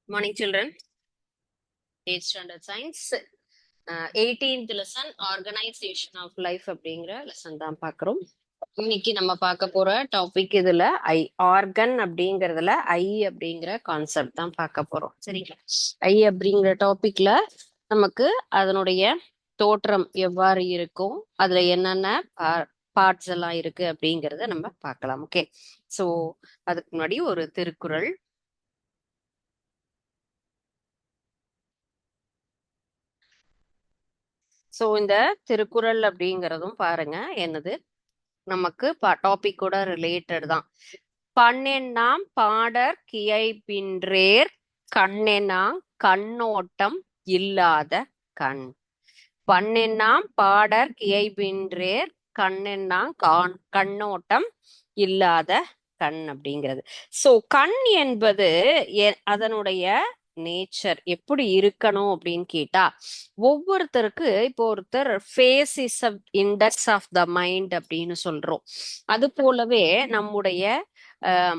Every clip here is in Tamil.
Morning, children. 8th standard science. 18th lesson organization of life அப்படிங்கிற லெசன் தான் பார்க்குறோம். இன்னைக்கு நம்ம பார்க்க போற டாபிக் இதுல ஆர்கன் அப்படிங்கறதுல அப்படிங்கிற கான்செப்ட் தான் பார்க்க போறோம். சரிங்களா? அப்படிங்கிற டாபிக்ல நமக்கு அதனுடைய தோற்றம் எவ்வாறு இருக்கும், அதுல என்னென்ன பார்ட்ஸ் எல்லாம் இருக்கு அப்படிங்கறத நம்ம பார்க்கலாம். ஓகே, சோ அதுக்கு முன்னாடி ஒரு திருக்குறள். சோ இந்த திருக்குறள் அப்படிங்கறதும் பாருங்க என்னது, நமக்கு டாபிக் கூட ரிலேட்டட் தான். பண்ணெண்ணாம் பாடற் கியைபின்றேர் கண்ணெண்ணாங் கண்ணோட்டம் இல்லாத கண். பண்ணெண்ணாம் பாடற் கியைபின்றேர் கண்ணெண்ணாங் கண்ணோட்டம் இல்லாத கண் அப்படிங்கிறது. சோ கண் என்பது அதனுடைய நேச்சர் எப்படி இருக்கணும் அப்படின்னு கேட்டா, ஒவ்வொருத்தருக்கு இப்போ ஒருத்தர் face is a index of the mind அப்படின்னு சொல்றோம். அது போலவே நம்முடைய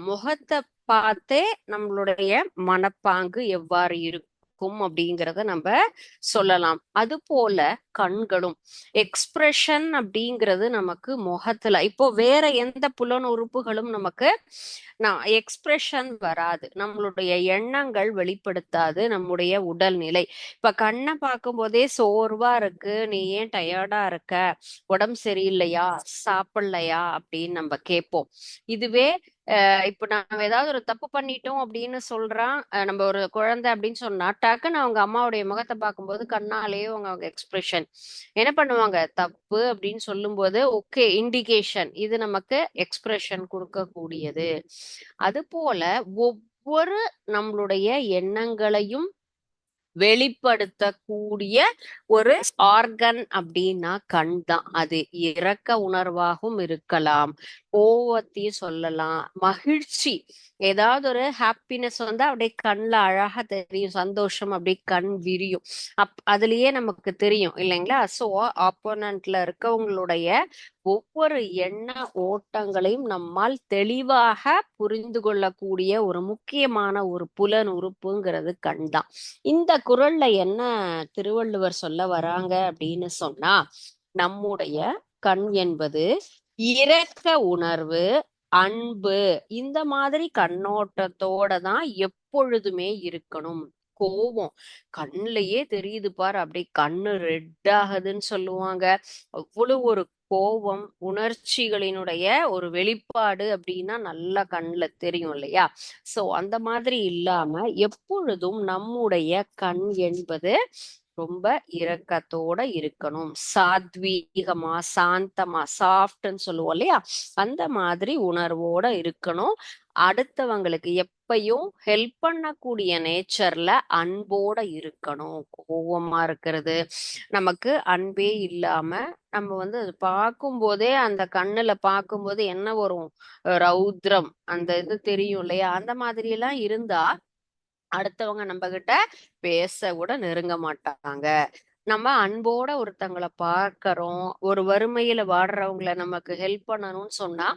முகத்தை பார்த்தே நம்மளுடைய மனப்பாங்கு எவ்வாறு இருக்கும் அப்படிங்கிறத நம்ம சொல்லலாம். அது போல கண்களும் எக்ஸ்பிரஷன் அப்படிங்கிறது நமக்கு முகத்துல, இப்போ வேற எந்த புலன் உறுப்புகளும் நமக்கு எக்ஸ்பிரஷன் வராது, நம்மளுடைய எண்ணங்கள் வெளிப்படுத்தாது நம்முடைய உடல்நிலை. இப்ப கண்ணை பார்க்கும் போதே சோர்வா இருக்கு, நீ ஏன் டயர்டா இருக்க, உடம்பு சரியில்லையா, சாப்பிடலையா அப்படின்னு நம்ம கேட்போம். இதுவே இப்ப நம்ம ஏதாவது ஒரு தப்பு பண்ணிட்டோம் அப்படின்னு சொல்றான், நம்ம ஒரு குழந்தை அப்படின்னு சொன்னா டக்குன்னு அவங்க அம்மாவுடைய முகத்தை பார்க்கும்போது கண்ணாலேயே அவங்க எக்ஸ்பிரஷன் என்ன பண்ணுவாங்க, தப்பு அப்படின்னு சொல்லும் போது ஓகே இண்டிகேஷன், இது நமக்கு எக்ஸ்பிரஷன் கொடுக்கக்கூடியது. அது போல ஒவ்வொரு நம்மளுடைய எண்ணங்களையும் வெளிப்படுத்தக்கூடிய ஒரு ஆர்கன் அப்படின்னா கண் தான். அது இரக்க உணர்வாகவும் இருக்கலாம், கோவத்தையும் சொல்லலாம், மகிழ்ச்சி, ஏதாவது ஒரு ஹாப்பினஸ் வந்தா அப்படியே கண்ணுல அழகா தெரியும், சந்தோஷம் அப்படியே கண் விரியும். அதுலயே நமக்கு தெரியும் இல்லைங்களா? சோ ஆப்போனன்ட்ல இருக்கவங்களுடைய ஒவ்வொரு எண்ண ஓட்டங்களையும் நம்மால் தெளிவாக புரிந்து கொள்ளக்கூடிய ஒரு முக்கியமான ஒரு புலன் உறுப்புங்கிறது கண் தான். இந்த குறள்ல என்ன திருவள்ளுவர் சொல்ல வராங்க அப்படின்னு சொன்னா, நம்முடைய கண் என்பது இரக்க உணர்வு, அன்பு, இந்த மாதிரி கண்ணோட்டத்தோட தான் எப்பொழுதுமே இருக்கணும். கோவம் கண்ணுலயே தெரியுது பாரு, அப்படியே கண்ணு ரெட் ஆகுதுன்னு சொல்லுவாங்க. அவ்வளவு ஒரு கோபம் உணர்ச்சிகளினுடைய ஒரு வெளிப்பாடு அப்படின்னா நல்லா கண்ணுல தெரியும் இல்லையா? சோ அந்த மாதிரி இல்லாம எப்பொழுதும் நம்முடைய கண் என்பது ரொம்ப இரக்கத்தோட இருக்கணும், சாத்வீகமா, சாந்தமா, சாஃப்ட்ன்னு சொல்லுவோம் இல்லையா, அந்த மாதிரி உணர்வோட இருக்கணும். அடுத்தவங்களுக்கு எப்பயும் ஹெல்ப் பண்ணக்கூடிய நேச்சர்ல அன்போட இருக்கணும். கோவமா இருக்கிறது, நமக்கு அன்பே இல்லாம நம்ம அது பார்க்கும் போதே, அந்த கண்ணுல பார்க்கும்போது என்ன வரும், ரௌத்ரம், அந்த இது தெரியும் இல்லையா? அந்த மாதிரி எல்லாம் இருந்தா அடுத்தவங்க நம்ம கிட்ட பேச கூட நெருங்க மாட்டாங்க. நம்ம அன்போட ஒருத்தங்களை பார்க்கறோம், ஒரு வறுமையில வாடுறவங்களை நமக்கு ஹெல்ப் பண்ணணும்னு சொன்னா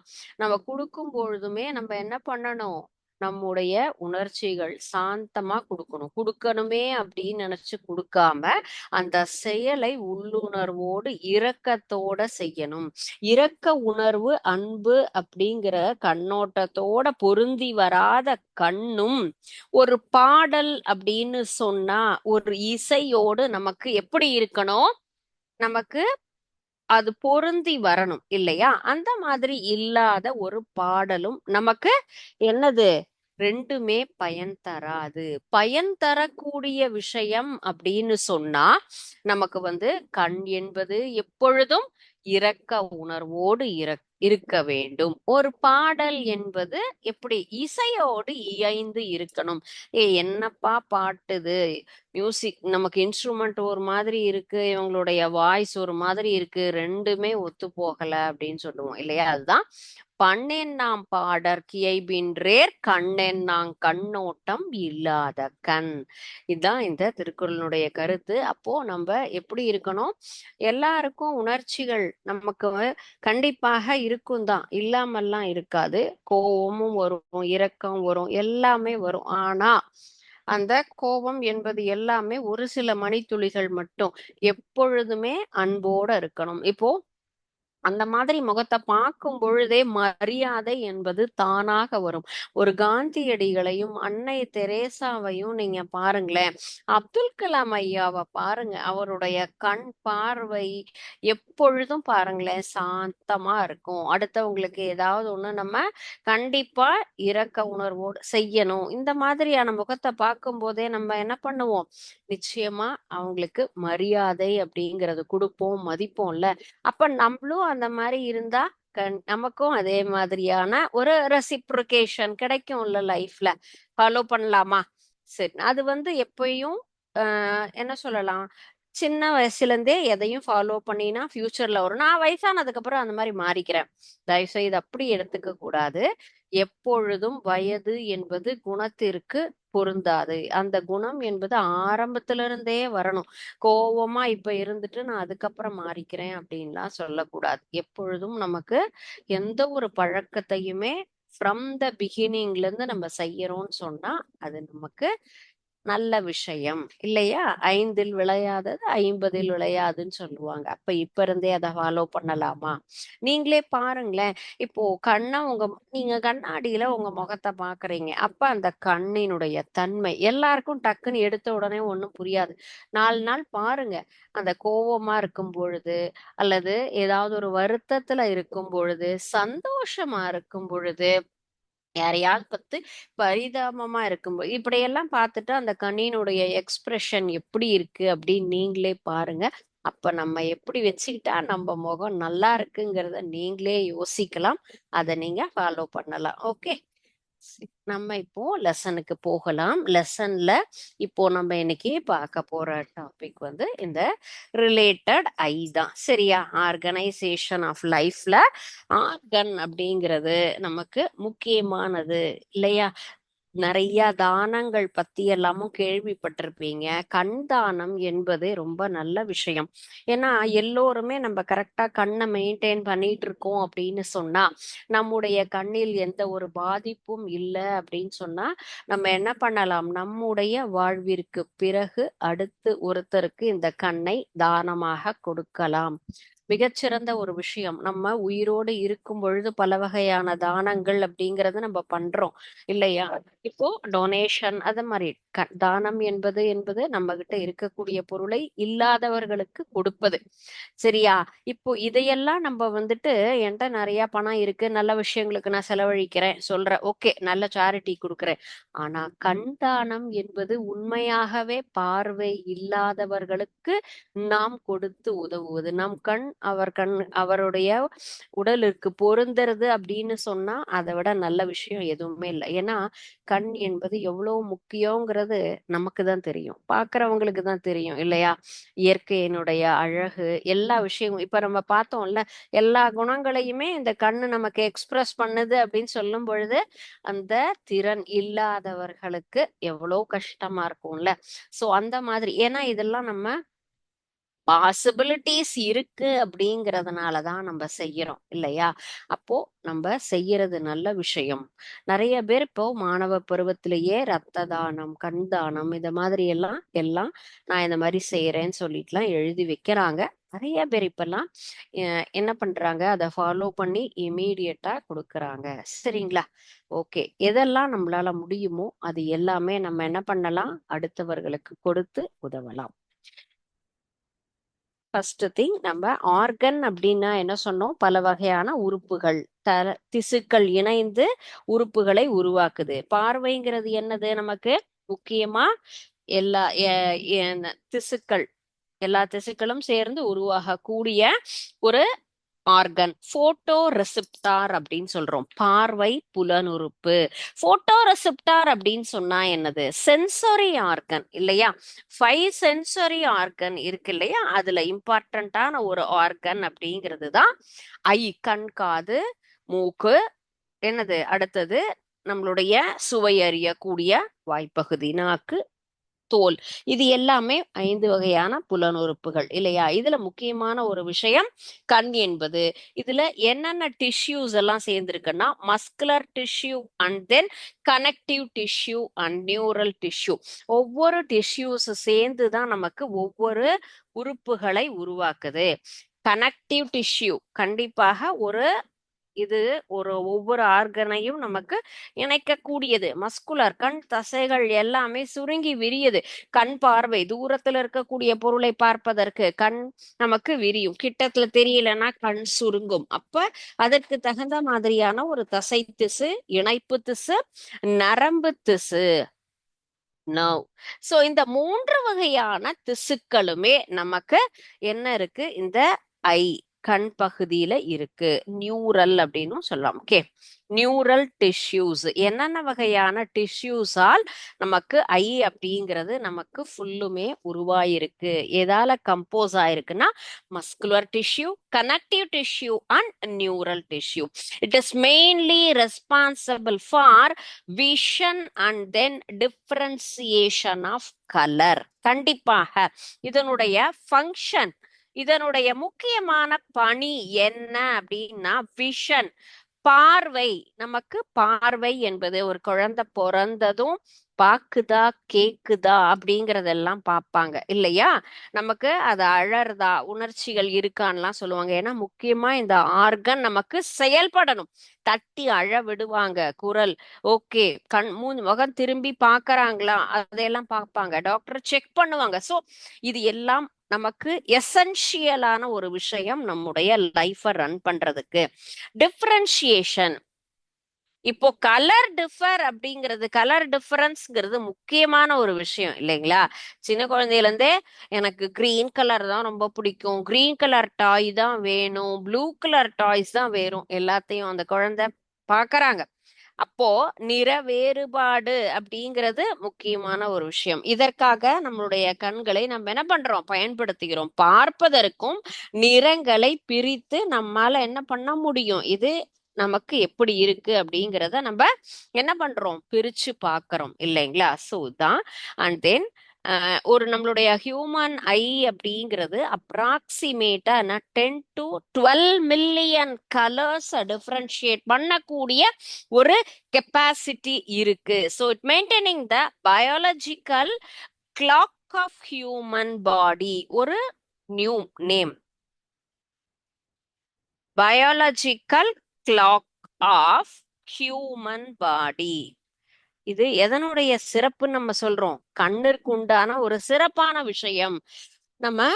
நம்ம கொடுக்கும் பொழுதுமே நம்ம என்ன பண்ணணும், நம்முடைய உணர்ச்சிகள் சாந்தமா கொடுக்கணும். கொடுக்கணுமே அப்படின்னு நினைச்சு கொடுக்காம அந்த செயலை உள்ளுணர்வோடு இரக்கத்தோட செய்யணும். இரக்க உணர்வு, அன்பு அப்படிங்கிற கண்ணோட்டத்தோட பொருந்தி வராத கண்ணும், ஒரு பாடல் அப்படின்னு சொன்னா ஒரு இசையோடு நமக்கு எப்படி இருக்கணும், நமக்கு அது பொருந்தி வரணும் இல்லையா? அந்த மாதிரி இல்லாத ஒரு பாடலும் நமக்கு என்னது, ரெண்டுமே பயன் தராது. பயன் தரக்கூடிய விஷயம் அப்படின்னு சொன்னா நமக்கு கண் என்பது எப்பொழுதும் இரக்க உணர்வோடு இருக்க வேண்டும். ஒரு பாடல் என்பது எப்படி இசையோடு இயைந்து இருக்கணும். என்னப்பா பாட்டுது, மியூசிக் நமக்கு இன்ஸ்ட்ருமெண்ட் ஒரு மாதிரி இருக்கு, இவங்களுடைய வாய்ஸ் ஒரு மாதிரி இருக்கு, ரெண்டுமே ஒத்து போகல அப்படின்னு சொல்லுவோம் இல்லையா? அதுதான் பண்ணெண்ணாம் பாடற் கியைபின்றேர் கண்ணெண்ணாங் கண்ணோட்டம் இல்லாத கண். இதுதான் இந்த திருக்குறளுடைய கருத்து. அப்போ நம்ம எப்படி இருக்கணும், எல்லாருக்கும் உணர்ச்சிகள் நமக்கு கண்டிப்பாக இருக்கும் தான், இல்லாமல்லாம் இருக்காது. கோவமும் வரும், இரக்கம் வரும், எல்லாமே வரும். ஆனா அந்த கோபம் என்பது எல்லாமே ஒரு சில மணித்துளிகள் மட்டும். எப்பொழுதுமே அன்போட இருக்கணும். இப்போ அந்த மாதிரி முகத்தை பார்க்கும் பொழுதே மரியாதை என்பது தானாக வரும். ஒரு காந்தியடிகளையும் அன்னை தெரேசாவையும் நீங்க பாருங்களேன். அப்துல் கலாம் ஐயாவை பாருங்க. அவருடைய கண் பார்வை எப்பொழுதும் பாருங்களேன் சாந்தமா இருக்கும். அடுத்தவங்களுக்கு ஏதாவது ஒண்ணு நம்ம கண்டிப்பா இரக்க உணர்வோடு செய்யணும். இந்த மாதிரியான முகத்தை பார்க்கும் போதே நம்ம என்ன பண்ணுவோம்? நிச்சயமா அவங்களுக்கு மரியாதை அப்படிங்கறது கொடுப்போம், மதிப்போம்ல. அப்ப நம்மளும் அந்த மாதிரி இருந்தா நமக்கும் அதே மாதிரியான ஒரு ரெசிப்ரோகேஷன் கிடைக்கும்ல லைஃப்ல. ஃபாலோ பண்ணலாமா? சரி, அது எப்பயும் என்ன சொல்லலாம், சின்ன வயசுல இருந்தே எதையும் ஃபாலோ பண்ணினா ஃபியூச்சர்ல வரும். நான் வயசானதுக்கு அப்புறம் அந்த மாதிரி மாறிக்கிறேன். தயவு செய்து அப்படி எடுத்துக்க கூடாது. எப்பொழுதும் வயது என்பது குணத்திற்கு பொருந்தாது. அந்த குணம் என்பது ஆரம்பத்துல இருந்தே வரணும். கோவமா இப்ப இருந்துட்டு நான் அதுக்கப்புறம் மாறிக்கிறேன் அப்படின்லாம் சொல்லக்கூடாது. எப்பொழுதும் நமக்கு எந்த ஒரு பழக்கத்தையுமே ஃப்ரம் த பிகினிங்ல இருந்து நம்ம செய்யறோம்னு சொன்னா அது நமக்கு நல்ல விஷயம் இல்லையா? ஐந்தில் விளையாதது ஐம்பதில் விளையாதுன்னு சொல்லுவாங்க. அப்ப இப்ப இருந்தே அதை ஃபாலோ பண்ணலாமா? நீங்களே பாருங்களேன். இப்போ நீங்க கண்ணாடியில உங்க முகத்தை பாக்குறீங்க. அப்ப அந்த கண்ணினுடைய தன்மை எல்லாருக்கும் டக்குன்னு எடுத்த உடனே ஒண்ணும் புரியாது. 4 நாள் பாருங்க. அந்த கோவமா இருக்கும் பொழுது, அல்லது ஏதாவது ஒரு வருத்தத்துல இருக்கும் பொழுது, சந்தோஷமா இருக்கும் பொழுது, யாரையாவது பத்தி பரிதாபமா இருக்கும்போது இப்படியெல்லாம் பார்த்துட்டு அந்த கண்ணினுடைய எக்ஸ்பிரஷன் எப்படி இருக்கு அப்படின்னு நீங்களே பாருங்க. அப்ப நம்ம எப்படி வச்சுக்கிட்டா நம்ம முகம் நல்லா இருக்குங்கிறத நீங்களே யோசிக்கலாம். அதை நீங்க ஃபாலோ பண்ணலாம். ஓகே, நம்ம இப்போ லெசனுக்கு போகலாம். லெசன்ல இப்போ நம்ம இன்னைக்கு பார்க்க போற டாபிக் இந்த ரிலேட்டட் ஐ தான். சரியா? ஆர்கனைசேஷன் ஆஃப் லைஃப்ல ஆர்கன் அப்படிங்கிறது நமக்கு முக்கியமானது இல்லையா? நிறைய தானங்கள் பத்தி எல்லாமும் கேள்விப்பட்டிருப்பீங்க. கண் தானம் என்பது ரொம்ப நல்ல விஷயம். ஏன்னா எல்லோருமே நம்ம கரெக்டா கண்ணை மெயின்டைன் பண்ணிட்டு இருக்கோம் அப்படின்னு சொன்னா, நம்முடைய கண்ணில் எந்த ஒரு பாதிப்பும் இல்லை அப்படின்னு சொன்னா, நம்ம என்ன பண்ணலாம்? நம்முடைய வாழ்விற்கு பிறகு அடுத்து ஒருத்தருக்கு இந்த கண்ணை தானமாக கொடுக்கலாம். மிகச்சிறந்த ஒரு விஷயம். நம்ம உயிரோடு இருக்கும் பொழுது பல வகையான தானங்கள் அப்படிங்கறத நம்ம பண்றோம் இல்லையா? இப்போ டொனேஷன் அது மாதிரி தானம் என்பது நம்ம கிட்ட இருக்கக்கூடிய பொருளை இல்லாதவர்களுக்கு கொடுப்பது. சரியா? இப்போ இதையெல்லாம் நம்ம என்கிட்ட நிறைய பணம் இருக்கு, நல்ல விஷயங்களுக்கு நான் செலவழிக்கிறேன் சொல்றேன். ஓகே, நல்ல சேரிட்டி கொடுக்குறேன். ஆனா கண் தானம் என்பது உண்மையாகவே பார்வை இல்லாதவர்களுக்கு நாம் கொடுத்து உதவுவது. நம் கண் அவருடைய உடலுக்கு பொருந்துறது அப்படின்னு சொன்னா அதை விட நல்ல விஷயம் எதுவுமே இல்லை. ஏன்னா கண் என்பது எவ்வளவு முக்கியங்கிறது நமக்கு தான் தெரியும், பாக்குறவங்களுக்கு தான் தெரியும் இல்லையா? இயற்கையினுடைய அழகு எல்லா விஷயமும் இப்ப நம்ம பார்த்தோம்ல, எல்லா குணங்களையுமே இந்த கண்ணு நமக்கு எக்ஸ்பிரஸ் பண்ணுது அப்படின்னு சொல்லும் பொழுது அந்த திறன் இல்லாதவர்களுக்கு எவ்வளவு கஷ்டமா இருக்கும்ல. சோ அந்த மாதிரி, ஏன்னா இதெல்லாம் நம்ம பாசிபிலிட்டிஸ் இருக்கு அப்படிங்கறதுனாலதான் நம்ம செய்யறோம் இல்லையா? அப்போ நம்ம செய்யறது நல்ல விஷயம். நிறைய பேர் இப்போ மாணவ பருவத்திலேயே ரத்த தானம், கண் தானம், இந்த மாதிரி எல்லாம் நான் இந்த மாதிரி செய்யறேன்னு சொல்லிட்டுலாம் எழுதி வைக்கிறாங்க. நிறைய பேர் இப்பெல்லாம் என்ன பண்றாங்க, அதை ஃபாலோ பண்ணி இமீடியட்டா கொடுக்கறாங்க. சரிங்களா? ஓகே, எதெல்லாம் நம்மளால முடியுமோ அது எல்லாமே நம்ம என்ன பண்ணலாம்? அடுத்தவர்களுக்கு கொடுத்து உதவலாம். ஃபர்ஸ்ட் திங், நம்ம ஆர்கன் அப்படின்னா என்ன சொன்னோம்? பல வகையான உறுப்புகள், திசுக்கள் இணைந்து உறுப்புகளை உருவாக்குது. பார்வைங்கிறது என்னது? நமக்கு முக்கியமா எல்லா திசுக்கள், எல்லா திசுக்களும் சேர்ந்து உருவாகக்கூடிய ஒரு ஆர்கன். போட்டோ ரெசிப்டார் அப்படின்னு சொல்றோம். பார்வை புலனுறுப்பு. போட்டோ ரெசிப்டார் அப்படின்னு சொன்னா என்னது? சென்சரி ஆர்கன் இல்லையா? 5 சென்சரி ஆர்கன் இருக்கு இல்லையா? அதுல இம்பார்ட்டன்டான ஒரு ஆர்கன் அப்படிங்கிறது தான் ஐ. கண், காது, மூக்கு, என்னது அடுத்தது? நம்மளுடைய சுவை அறியக்கூடிய வாய்ப்பகுதி, நாக்கு, தோல். இது எல்லாமே 5 வகையான புலனுறுப்புகள் இல்லையா? இதுல முக்கியமான ஒரு விஷயம் கண் என்பது. இதுல என்னென்ன டிஷ்யூஸ் எல்லாம் சேர்ந்திருக்குன்னா muscular tissue and then connective tissue and neural tissue. ஒவ்வொரு டிஷ்யூஸ் சேர்ந்து தான் நமக்கு ஒவ்வொரு உறுப்புகளை உருவாக்குது. கனெக்டிவ் டிஷ்யூ கண்டிப்பாக இது ஒவ்வொரு ஆர்கனையும் நமக்கு இணைக்கக்கூடியது. மஸ்குலர் கண் தசைகள் எல்லாமே சுருங்கி விரியுது. கண் பார்வை தூரத்துல இருக்கக்கூடிய பொருளை பார்ப்பதற்கு கண் நமக்கு விரியும், கிட்டத்துல தெரியலன்னா கண் சுருங்கும். அப்ப அதற்கு தகுந்த மாதிரியான ஒரு தசை திசு, இணைப்பு திசு, நரம்பு திசு, நர்வ். சோ இந்த 3 வகையான திசுக்களுமே நமக்கு என்ன இருக்கு, இந்த ஐ கண் பகுதியில இருக்கு. நியூரல் அப்படின்னு சொல்லலாம். ஓகே, நியூரல் டிஷ்யூஸ் என்னென்ன வகையான டிஷ்யூஸால் நமக்கு ஐ அப்படிங்கிறது நமக்கு ஃபுல்லுமே உருவாயிருக்கு. எதால கம்போஸ் ஆயிருக்குன்னா muscular tissue, connective tissue and neural tissue. It is mainly responsible for vision and then differentiation of colour. கண்டிப்பாக இதனுடைய ஃபங்க்ஷன், இதனுடைய முக்கியமான பணி என்ன அப்படின்னா விஷன், பார்வை. நமக்கு பார்வை என்பது ஒரு குழந்தை பிறந்ததும் பாக்குதா கேக்குதா அப்படிங்கறதெல்லாம் பார்ப்பாங்க இல்லையா? நமக்கு அது அழறதா, உணர்ச்சிகள் இருக்கான்லாம் சொல்லுவாங்க. ஏன்னா முக்கியமா இந்த ஆர்கன் நமக்கு செயல்படணும். தட்டி அழ விடுவாங்க, குரல் ஓகே, முகம் திரும்பி பாக்குறாங்களா அதையெல்லாம் பார்ப்பாங்க, டாக்டர் செக் பண்ணுவாங்க. சோ இது எல்லாம் நமக்கு எசென்ஷியலான ஒரு விஷயம் நம்முடைய லைஃபை ரன் பண்றதுக்கு. டிஃபரன்ஷியேஷன், இப்போ கலர் டிஃபரன்ஸ்ங்கிறது முக்கியமான ஒரு விஷயம் இல்லைங்களா? சின்ன குழந்தையில இருந்தே எனக்கு கிரீன் கலர் தான் ரொம்ப பிடிக்கும், கிரீன் கலர் டாய் தான் வேணும், ப்ளூ கலர் டாய்ஸ் தான் வேணும், எல்லாத்தையும் அந்த குழந்தை பாக்குறாங்க. அப்போ நிற வேறுபாடு அப்படிங்கிறது முக்கியமான ஒரு விஷயம். இதற்காக நம்மளுடைய கண்களை நம்ம என்ன பண்றோம், பயன்படுத்துகிறோம். பார்ப்பதற்கும் நிறங்களை பிரித்து நம்மால என்ன பண்ண முடியும், இது நமக்கு எப்படி இருக்கு அப்படிங்கிறத நம்ம என்ன பண்றோம், பிரிச்சு பாக்குறோம் இல்லைங்களா? சோ தான். அண்ட் தென் ஒரு நம்மளுடைய ஹியூமன் ஐ அப்படிங்கிறது அப்ராக்சிமேட்டா 10 to 12 மில்லியன் கலர்ஸ் டிஃபரன்ஷியேட் பண்ணக்கூடிய ஒரு கெப்பாசிட்டி இருக்கு. So it maintaining the biological clock of human body. ஒரு new name, biological clock of human body. இது எதனுடைய சிறப்புன்னு நம்ம சொல்றோம், கண்ணிற்கு உண்டான ஒரு சிறப்பான விஷயம். நம்ம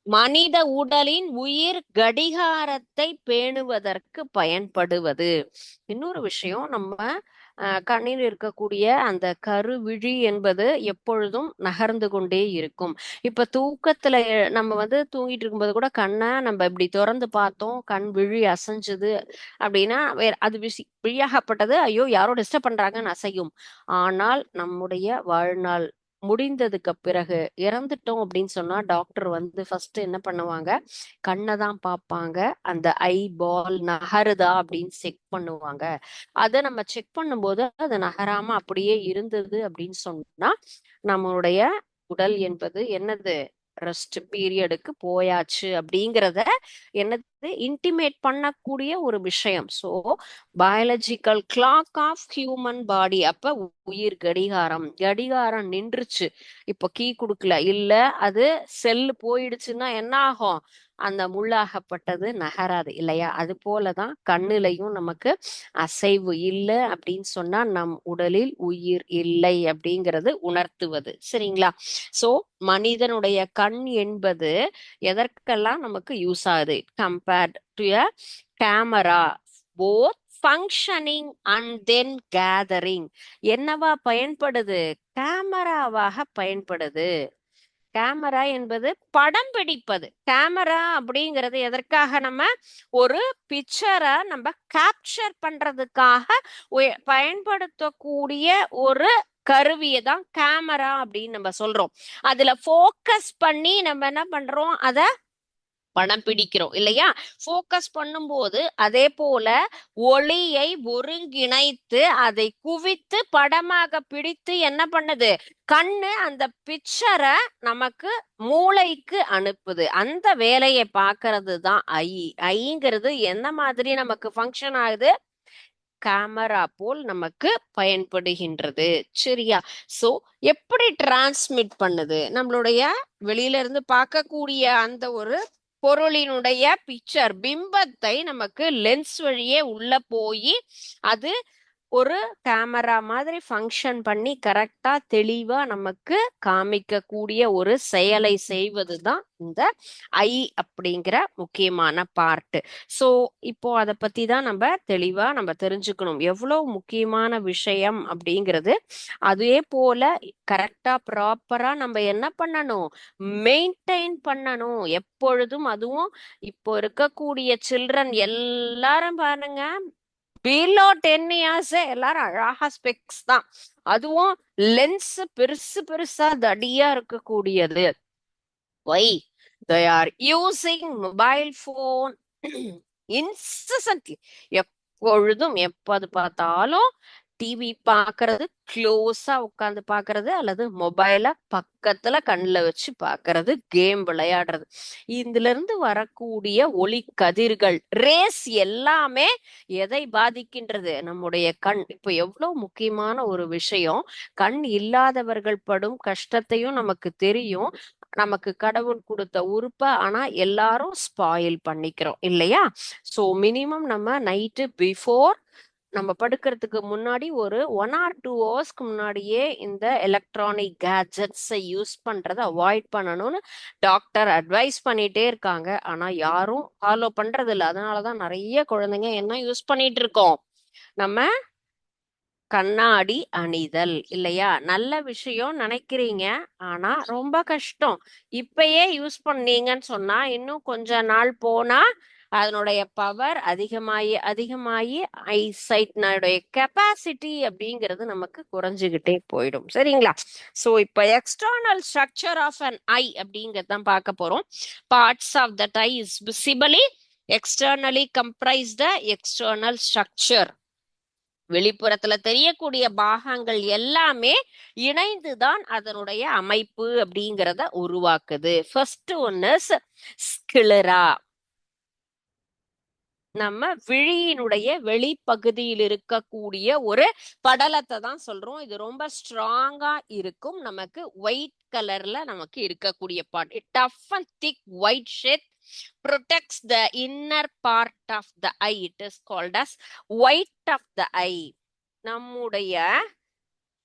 மனித உடலின் உயிர் கடிகாரத்தை பேணுவதற்கு பயன்படுவது. இன்னொரு விஷயம், நம்ம கண்ணில் இருக்கக்கூடிய அந்த கருவிழி என்பது எப்பொழுதும் நகர்ந்து கொண்டே இருக்கும். இப்ப தூக்கத்துல நம்ம தூங்கிட்டு இருக்கும்போது கூட கண்ணை நம்ம இப்படி திறந்து பார்த்தோம், கண் விழி அசைஞ்சது அப்படின்னா வேற அது விழியாகப்பட்டது, ஐயோ யாரோ டிஸ்டர்ப் பண்றாங்கன்னு அசையும். ஆனால் நம்முடைய வாழ்நாள் முடிந்ததுக்கு பிறகு இறந்துட்டோம் அப்படின்னு சொன்னா டாக்டர் ஃபர்ஸ்ட் என்ன பண்ணுவாங்க, கண்ணை தான் பார்ப்பாங்க. அந்த ஐ பால் நகருதா அப்படின்னு செக் பண்ணுவாங்க. அதை நம்ம செக் பண்ணும்போது அது நகராம அப்படியே இருந்தது அப்படின்னு சொன்னா நம்மளுடைய உடல் என்பது என்னது, ரெஸ்ட் பீரியடுக்கு போயாச்சு அப்படிங்கிறத என்னது இன்டிமேட் பண்ணக்கூடிய ஒரு விஷயம். So biological clock of human body. அப்ப உயிர் கடிகாரம், கடிகாரம் நின்றுச்சு, இப்போ கீ கொடுக்கல இல்ல, அது செல்லு போயிடுச்சுன்னா என்ன ஆகும், அந்த முள்ளாகப்பட்டது நகராது இல்லையா? அது போலதான் கண்ணுலையும் நமக்கு அசைவு இல்லை அப்படின்னு சொன்னா நம் உடலில் உயிர் இல்லை அப்படிங்கிறது உணர்த்துவது. சரிங்களா? சோ மனிதனுடைய கண் என்பது எதற்கெல்லாம் நமக்கு யூஸ் ஆகுது, compared to a camera, both functioning and then gathering. என்னவா பயன்படுது, கேமராவாக பயன்படுது. கேமரா என்பது படம் பிடிப்பது. கேமரா அப்படிங்கிறது எதற்காக, நம்ம ஒரு பிக்சரை நம்ம கேப்சர் பண்றதுக்காக பயன்படுத்தக்கூடிய ஒரு கருவியை தான் கேமரா அப்படின்னு நம்ம சொல்றோம். அதுல போக்கஸ் பண்ணி நம்ம என்ன பண்றோம், அத படம் பிடிக்கிறோம் இல்லையா? ஃபோக்கஸ் பண்ணும்போது அதே போல ஒளியை ஒருங்கிணைத்து அதை குவித்து படமாக பிடித்து என்ன பண்ணுது, கண்ணு அந்த பிக்சரை நமக்கு மூளைக்கு அனுப்புது. அந்த வேலையை பார்க்கறது தான் ஐ. ஐங்கிறது என்ன மாதிரி நமக்கு ஃபங்க்ஷன் ஆகுது, கேமரா போல் நமக்கு பயன்படுகின்றது. சரியா? சோ எப்படி டிரான்ஸ்மிட் பண்ணுது, நம்மளுடைய வெளியில இருந்து பார்க்கக்கூடிய அந்த ஒரு பொருளினுடைய பிக்சர் பிம்பத்தை நமக்கு லென்ஸ் வழியே உள்ள போய் அது ஒரு கேமரா மாதிரி ஃபங்க்ஷன் பண்ணி கரெக்டா தெளிவா நமக்கு காமிக்க கூடிய ஒரு செயலை செய்வது தான் இந்த ஐ அப்படிங்கிற முக்கியமான பார்ட். ஸோ இப்போ அதை பத்தி தான் நம்ம தெளிவா நம்ம தெரிஞ்சுக்கணும், எவ்வளவு முக்கியமான விஷயம் அப்படிங்கிறது. அதே போல கரெக்டா ப்ராப்பரா நம்ம என்ன பண்ணணும், மெயின்டைன் பண்ணணும் எப்பொழுதும். அதுவும் இப்போ இருக்கக்கூடிய சில்ட்ரன் எல்லாரும் பாருங்க, பிலோ 10 years எல்லாரும் அழகா ஸ்பெக்ஸ் தான். அதுவும் லென்ஸ் பெருசு பெருசா தடியா இருக்கக்கூடியது. வை they are using mobile phone incessantly. எப்பொழுதும் எப்போது பார்த்தாலும் டிவி பாக்குறது, க்ளோஸா உட்காந்து பாக்குறது, அல்லது மொபைல பக்கத்துல கண்ணுல வச்சு பாக்குறது, கேம் விளையாடுறது. இதுல இருந்து வரக்கூடிய ஒளி கதிர்கள் ரேஸ் எல்லாமே எதை பாதிக்கின்றது, நம்முடைய கண். இப்ப எவ்வளவு முக்கியமான ஒரு விஷயம், கண் இல்லாதவர்கள் படும் கஷ்டத்தையும் நமக்கு தெரியும். நமக்கு கடவுள் கொடுத்த உறுப்பை ஆனா எல்லாரும் ஸ்பாயில் பண்ணிக்கிறோம் இல்லையா? சோ மினிமம் நம்ம நைட்டு பிஃபோர் நம்ம படுக்கிறதுக்கு முன்னாடி ஒரு 1 or 2 hours முன்னாடியே இந்த எலக்ட்ரானிக் கேட்ஜெட்ஸை யூஸ் பண்றதை அவாய்ட் பண்ணணும்னு டாக்டர் அட்வைஸ் பண்ணிட்டே இருக்காங்க. ஆனா யாரும் ஃபாலோ பண்றது இல்லை. அதனாலதான் நிறைய குழந்தைங்க என்ன யூஸ் பண்ணிட்டு இருக்கோம், நம்ம கண்ணாடி அணிதல் இல்லையா? நல்ல விஷயம் நினைக்கிறீங்க, ஆனா ரொம்ப கஷ்டம். இப்பயே யூஸ் பண்ணீங்கன்னு சொன்னா இன்னும் கொஞ்ச நாள் போனா அதனுடைய பவர் அதிகமாயி அதிகமாயி ஐசைட்னுடைய கெப்பாசிட்டி அப்படிங்கிறது நமக்கு குறைஞ்சுகிட்டே போயிடும். சரிங்களா? சோ இப்ப external structure of an eye அப்படிங்கிறது தான் பார்க்க போறோம். Parts of that eye is visibly externally comprised external structure. வெளிப்புறத்துல தெரியக்கூடிய பாகங்கள் எல்லாமே இணைந்துதான் அதனுடைய அமைப்பு அப்படிங்கிறத உருவாக்குது. ஃபர்ஸ்ட் ஒன்னு ஸ்கிலரா, நம்ம விழியினுடைய வெளிப்பகுதியில் இருக்கக்கூடிய ஒரு படலத்தை தான் சொல்றோம். இது ரொம்ப ஸ்ட்ராங்கா இருக்கும், நமக்கு ஒயிட் கலர்ல நமக்கு இருக்கக்கூடிய part. Tough and thick white shade protects the inner part of the eye. It is called as white of the eye. நம்முடைய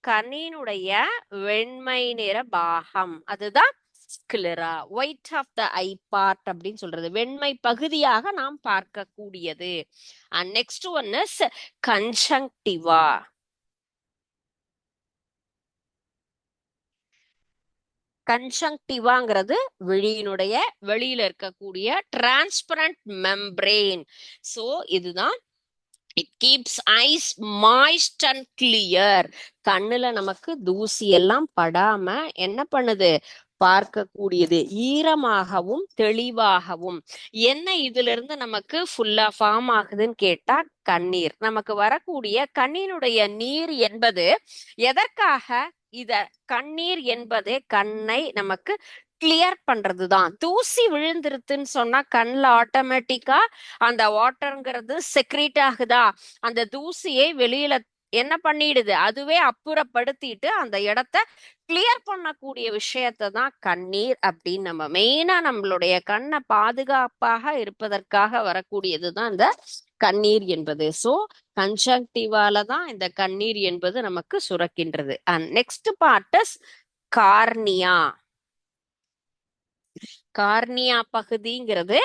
கண்ணினுடைய வெண்மை நிற பாகம் அதுதான் sclera, white of the eye part அப்படின்னு சொல்றது, வெண்மை பகுதியாக நாம் பார்க்கக்கூடியது. And next one is conjunctiva. கன்ஜங்டிவாங்கிறது விழியினுடைய வெளியில இருக்கக்கூடிய டிரான்ஸ்பரண்ட் மெம்பரேன். சோ இதுதான் it keeps eyes moist and clear. கண்ணுல நமக்கு தூசி எல்லாம் படாம என்ன பண்ணுது, பார்க்கக்கூடியது, ஈரமாகவும் தெளிவாகவும். என்ன இதுல இருந்து நமக்கு ஃபுல்லா ஃபார்ம் ஆகுதுன்னு கேட்டா கண்ணீர். நமக்கு வரக்கூடிய கண்ணினுடைய நீர் என்பது எதற்காக, இத கண்ணீர் என்பதே கண்ணை நமக்கு கிளியர் பண்றதுதான். தூசி விழுந்துருதுன்னு சொன்னா கண்ணுல ஆட்டோமேட்டிக்கா அந்த வாட்டர்ங்கிறது செக்ரீட் ஆகுதா, அந்த தூசியை வெளியில என்ன பண்ணிடுது, அதுவே அப்புறப்படுத்திட்டு அந்த இடத்த கிளியர் பண்ணக்கூடிய விஷயத்தை தான் கண்ணீர் அப்படின்னு நம்ம மெயினா நம்மளுடைய கண்ணை பாதுகாப்பாக இருப்பதற்காக வரக்கூடியதுதான் இந்த கண்ணீர் என்பது. சோ கன்ஜங்டிவால தான் இந்த கண்ணீர் என்பது நமக்கு சுரக்கின்றது. And next part is cornea. Cornea பகுதிங்கிறது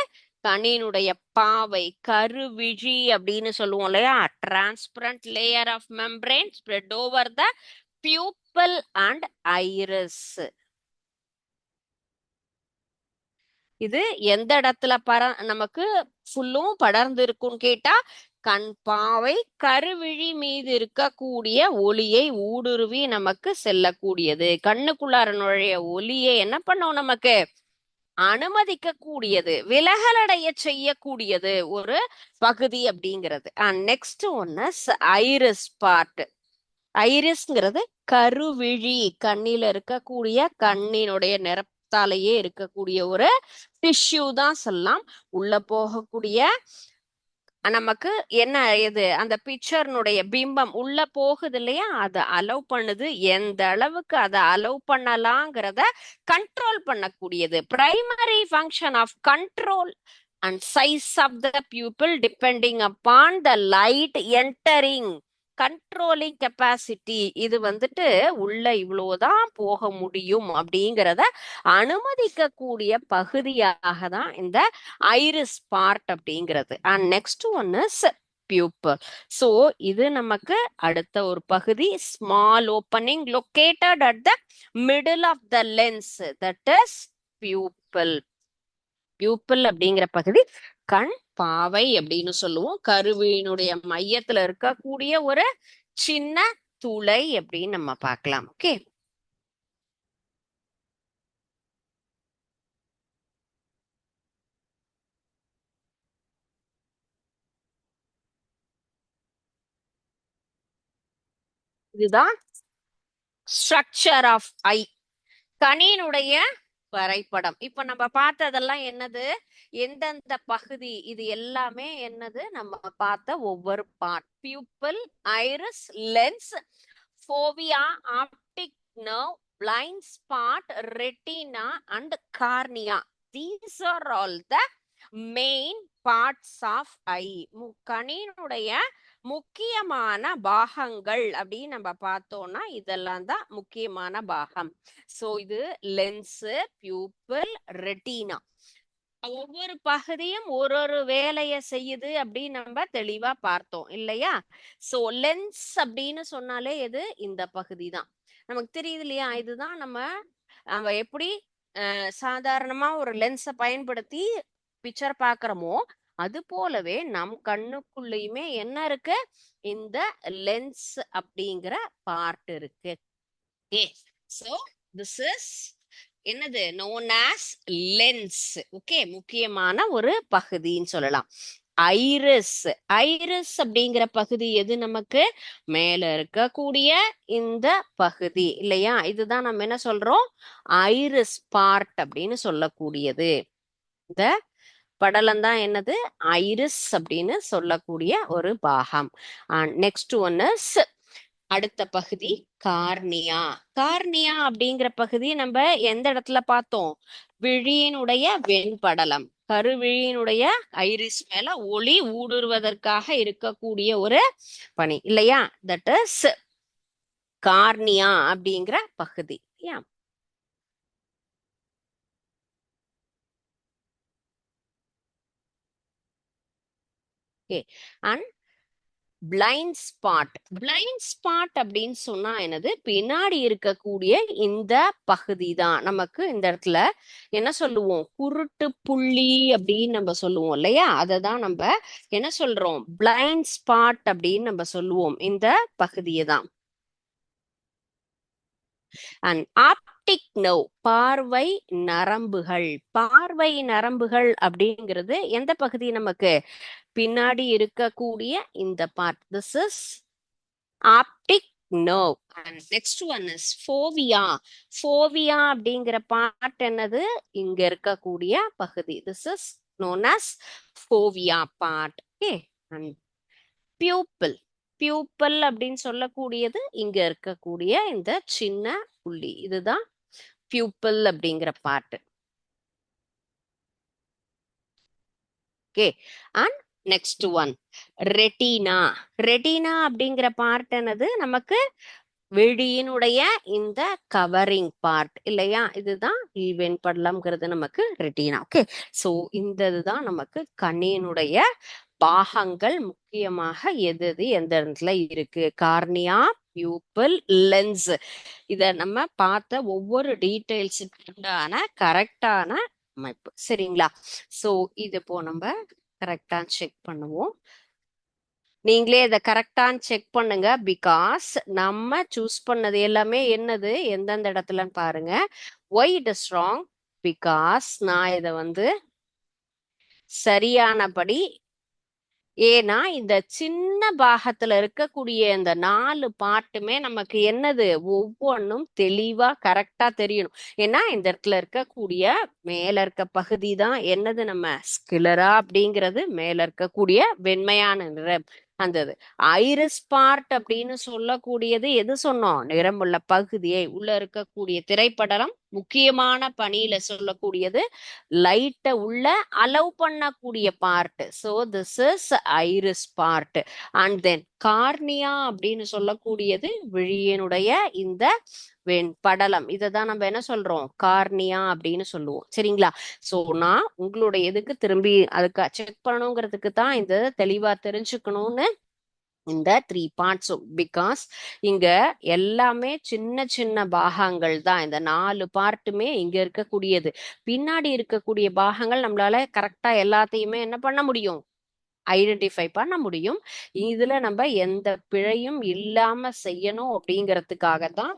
கண்ணினுடைய பாவை, கருவிழி அப்படின்னு சொல்லுவோம் இல்லையா? Transparent layer of membrane spread over the pupil and iris. இது எந்த இடத்துல நமக்கு ஃபுல்லும் படர்ந்து இருக்கும்னு கேட்டா கண் பாவை கருவிழி மீது இருக்கக்கூடிய ஒளியை ஊடுருவி நமக்கு செல்லக்கூடியது. கண்ணுக்குள்ளார நுழைய ஒளியை என்ன பண்ணோம், நமக்கு அனுமதிக்க கூடியது, விலகலடைய செய்யக்கூடியது ஒரு பகுதி அப்படிங்கிறது. நெக்ஸ்ட் ஒன்னு ஐரிஸ் பார்ட். ஐரிஸ்ங்கிறது கருவிழி, கண்ணில இருக்கக்கூடிய கண்ணினுடைய நிறத்தாலேயே இருக்கக்கூடிய ஒரு டிஷ்யூ தான் சொல்லலாம். உள்ள போகக்கூடிய நமக்கு என்ன இது அந்த பிக்சர்னுடைய பிம்பம் உள்ள போகுது இல்லையா, அதை அலோவ் பண்ணுது. எந்த அளவுக்கு அதை அலோவ் பண்ணலாங்கிறத கண்ட்ரோல் பண்ணக்கூடியது. Primary function of control and size of the pupil depending upon the light entering. Controlling capacity, இது வந்துட்டு உள்ள இவ்வளவுதான் போக முடியும் அப்படிங்கிறத அனுமதிக்க கூடிய பகுதியாக தான் இந்த ஐரிஸ் பார்ட் அப்படிங்கிறது. And next one is pupil. So இது நமக்கு அடுத்த ஒரு பகுதி, small opening located at the middle of the lens, that is pupil. Pupil அப்படிங்கிற பகுதி கண் பாவை அப்படின்னு சொல்லுவோம். கருவினுடைய மையத்துல இருக்கக்கூடிய ஒரு சின்ன துளை அப்படின்னு நம்ம பார்க்கலாம். ஓகே, இதுதான் ஸ்ட்ரக்சர் ஆஃப் ஐ, கணினுடைய வரைபடம். இப்ப நம்ம பார்த்ததெல்லாம் என்னது, எந்தெந்த பகுதி, இது எல்லாமே என்னது, நம்ம பார்த்த ஒவ்வொரு part. Pupil, iris, lens, fovea, optic nerve, blind spot, retina and cornea. These are all the main parts of eye. கணினுடைய முக்கியமான பாகங்கள் அப்படின்னு நம்ம பார்த்தோம்னா இதெல்லாம் தான் முக்கியமான பாகம். சோ இது லென்ஸ், பியூப்பிள், ரெட்டினா. ஒவ்வொரு பகுதியும் ஒரு ஒரு வேலையை செய்யுது அப்படின்னு நம்ம தெளிவா பார்த்தோம் இல்லையா. சோ லென்ஸ் அப்படின்னு சொன்னாலே இது இந்த பகுதி தான் நமக்கு தெரியுது இல்லையா. இதுதான் நம்ம நம்ம எப்படி சாதாரணமா ஒரு லென்ஸை பயன்படுத்தி பிக்சர் பாக்குறோமோ அது போலவே நம் கண்ணுக்குள்ளயுமே என்ன இருக்கு, இந்த லென்ஸ் அப்படிங்கிற பார்ட் இருக்கு. சோ திஸ் இஸ் என்னது, நோன் ஆஸ் லென்ஸ். ஓகே, முக்கியமான ஒரு பகுதின்னு சொல்லலாம். ஐரிஸ், ஐரிஸ் அப்படிங்கிற பகுதி எது, நமக்கு மேல இருக்கக்கூடிய இந்த பகுதி இல்லையா. இதுதான் நம்ம என்ன சொல்றோம், ஐரிஸ் பார்ட் அப்படின்னு சொல்லக்கூடியது. இந்த படலம் தான் என்னது, ஐரிஸ் அப்படின்னு சொல்லக்கூடிய ஒரு பாகம். நெக்ஸ்ட் ஒன் இஸ் அடுத்த பகுதி கார்னியா. கார்னியா அப்படிங்கிற பகுதி நம்ம எந்த இடத்துல பார்த்தோம், விழியினுடைய வெண்படலம், கருவிழியினுடைய ஐரிஸ் மேல ஒளி ஊடுருவதற்காக இருக்கக்கூடிய ஒரு பணி இல்லையா, தட் இஸ் கார்னியா அப்படிங்கிற பகுதி. Okay, and blind spot. Blind spot அப்படின்னு சொன்னா என்னது, பின்னாடி இருக்கக்கூடிய இந்த பகுதி தான் நமக்கு இந்த இடத்துல என்ன சொல்லுவோம், குருட்டு புள்ளி அப்படின்னு நம்ம சொல்லுவோம் இல்லையா. அதை தான் நம்ம என்ன சொல்றோம், பிளைண்ட் ஸ்பாட் அப்படின்னு நம்ம சொல்லுவோம் இந்த பகுதியை தான். அண்ட் ஆப்டிக் நர்வ், பார்வை நரம்புகள். பார்வை நரம்புகள் அப்படிங்கிறது எந்த பகுதி, நமக்கு பின்னாடி இருக்கக்கூடிய இந்த part. This is optic nerve. And next one is fovea. Fovea அப்படிங்கிற பார்ட் என்னது, இங்க இருக்கக்கூடிய பகுதி. This is known as fovea part. Okay, and pupil. Pupil அப்படின்னு சொல்லக்கூடியது இங்க இருக்கக்கூடிய இந்த சின்ன புள்ளி, இதுதான் பியூப்பிள் அப்படிங்கிற part. Okay, and next one retina. Retina அப்படிங்கிற பார்ட் என்னது, நமக்கு விழியினுடைய இந்த கவரிங் பார்ட் இல்லையா. இதுதான் வெண்படலம்ங்கிறது நமக்கு ரெட்டினா. ஓகே, சோ இந்த இதுதான் நமக்கு கண்ணினுடைய பாகங்கள். முக்கியமாக எது எது எந்த இடத்துல இருக்கு, கார்னியா, பியூப்பிள், லென்ஸ். இத நம்ம பார்த்த ஒவ்வொரு டீடைல்ஸுக்கு உண்டான கரெக்டான அமைப்பு சரிங்களா. சோ இது இப்போ நம்ம கரெக்டா செக் பண்ணுவோம். நீங்களே இதை கரெக்டான்னு செக் பண்ணுங்க. பிகாஸ் நம்ம சூஸ் பண்ணது எல்லாமே என்னது, எந்தெந்த இடத்துலன்னு பாருங்க. Why it is wrong, because நான் இதை வந்து சரியானபடி, ஏன்னா இந்த சின்ன பாகத்துல இருக்கக்கூடிய இந்த 4 பாட்டுமே நமக்கு என்னது ஒவ்வொன்றும் தெளிவா கரெக்டா தெரியணும். ஏன்னா இந்த இடத்துல இருக்கக்கூடிய மேல இருக்க பகுதி தான் என்னது, நம்ம ஸ்கிலரா அப்படிங்கிறது மேல இருக்கக்கூடிய வெண்மையான நிறம் அந்த ஐரிஸ் பார்ட் அப்படின்னு சொல்லக்கூடியது எது சொன்னோம், நிறமுள்ள பகுதியை உள்ள இருக்கக்கூடிய திரைப்படம் முக்கியமான பணியில சொல்லக்கூடியது லைட்டை உள்ள அலோவ் பண்ணக்கூடிய part. So this is iris part. And then cornea அப்படின்னு சொல்லக்கூடியது விழியினுடைய இந்த படலம். இதை தான் நம்ம என்ன சொல்றோம், கார்னியா அப்படின்னு சொல்லுவோம். சரிங்களா? ஸோ நான் உங்களுடைய எதுக்கு திரும்பி அதுக்கு செக் பண்ணணுங்கிறதுக்கு தான் இந்த தெளிவா தெரிஞ்சுக்கணும்னு இந்த 3 பார்ட்ஸும். பிகாஸ் இங்க எல்லாமே சின்ன சின்ன பாகங்கள் தான். இந்த 4 பார்ட்டுமே இங்க இருக்கக்கூடியது. பின்னாடி இருக்கக்கூடிய பாகங்கள் நம்மளால கரெக்டா எல்லாத்தையுமே என்ன பண்ண முடியும், ஐடென்டிஃபை பண்ண முடியும். இதுல நம்ம எந்த பிழையும் இல்லாம செய்யணும் அப்படிங்கிறதுக்காக தான்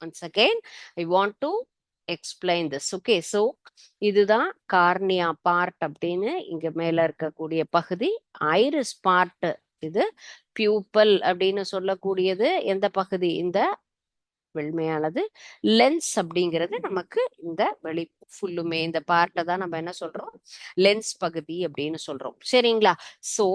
once again I want to explain this. Okay, so இதுதான் கார்னியா பார்ட் அப்படின்னு இங்க மேல இருக்கக்கூடிய பகுதி. ஐரிஸ் பார்ட் இது பியூப்பல் அப்படின்னு சொல்லக்கூடியது எந்த பகுதி, இந்த வெண்மையானது. லென்ஸ் அப்படிங்கிறது நமக்கு இந்த வெளி ஃபுல்லுமே இந்த பார்ட்டை தான் நம்ம என்ன சொல்றோம், லென்ஸ் பகுதி அப்படின்னு சொல்றோம். சரிங்களா? சோ